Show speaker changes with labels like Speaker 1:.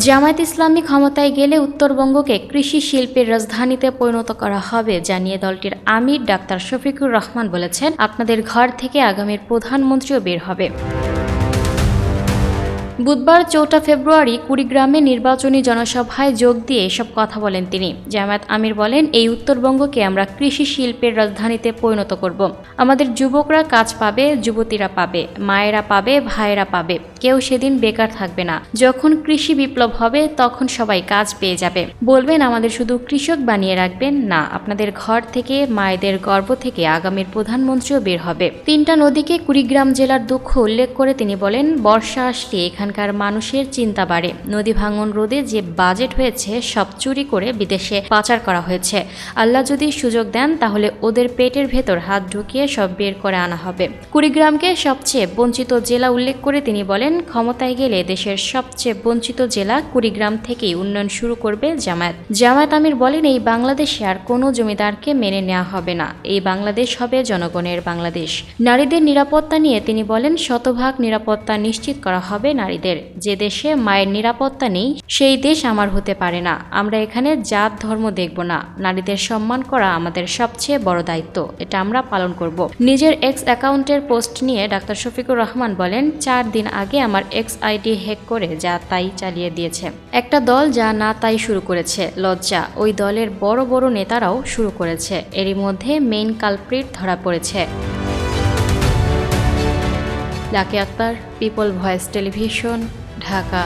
Speaker 1: জামায়াত ইসলামী ক্ষমতায় গেলে উত্তরবঙ্গকে কৃষি শিল্পের রাজধানীতে পরিণত করা হবে জানিয়ে দলটির আমির ডাক্তার শফিকুর রহমান বলেছেন, আপনাদের ঘর থেকে আগামীর প্রধানমন্ত্রীও বের হবে। বুধবার ৪ ফেব্রুয়ারি কুড়িগ্রামে নির্বাচনী জনসভায় যোগ দিয়ে এসব কথা বলেন তিনি। জামায়াত আমির বলেন, এই উত্তরবঙ্গকে আমরা কৃষি শিল্পের রাজধানীতে পরিণত করব। আমাদের যুবকরা কাজ পাবে, যুবতীরা পাবে, মায়েরা পাবে, ভাইয়েরা পাবে, কেউ সেদিন বেকার থাকবে না। যখন কৃষি বিপ্লব হবে তখন সবাই কাজ পেয়ে যাবে। বলবেন আমাদের শুধু কৃষক বানিয়ে রাখবেন না, আপনাদের ঘর থেকে, মায়েদের গর্ভ থেকে আগামীর প্রধানমন্ত্রীও বের হবে। ৩টা নদীকে কুড়িগ্রাম জেলার দুঃখ উল্লেখ করে তিনি বলেন, বর্ষা আসলে এখানকার মানুষের চিন্তা বাড়ে। নদী ভাঙন রোধে যে বাজেট হয়েছে সব চুরি করে বিদেশে পাচার করা হয়েছে। আল্লাহ যদি সুযোগ দেন তাহলে ওদের পেটের ভেতর হাত ঢুকিয়ে সব বের করে আনা হবে। কুড়িগ্রামকে সবচেয়ে বঞ্চিত জেলা উল্লেখ করে তিনি বলেন, ক্ষমতায় গেলে দেশের সবচেয়ে বঞ্চিত জেলা কুড়িগ্রাম থেকেই উন্নয়ন শুরু করবে জামায়াত। জামায়াত আমির বলেন, এই বাংলাদেশে আর কোনো জমিদারকে মেনে নেওয়া হবে না। এই বাংলাদেশ হবে জনগণের বাংলাদেশ। নারীদের নিরাপত্তা নিয়ে তিনি বলেন, শতভাগ নিরাপত্তা নিশ্চিত করা হবে নারীদের। যে দেশে মায়ের নিরাপত্তা নেই সেই দেশ আমার হতে পারে না। আমরা এখানে জাত ধর্ম দেখব না। নারীদের সম্মান করা আমাদের সবচেয়ে বড় দায়িত্ব, এটা আমরা পালন করব। নিজের এক্স অ্যাকাউন্টের পোস্ট নিয়ে ডাক্তার শফিকুর রহমান বলেন, 4 দিন আগে আমার এক্স আইডি হ্যাক করে যা তাই চালিয়ে দিয়েছে একটা দল, যা না তাই শুরু করেছে। লজ্জা, ওই দলের বড় বড় নেতারাও শুরু করেছে। এরই মধ্যে মেইন কালপ্রিট ধরা পড়েছে। Lucky Akter, People Voice Television, Dhaka.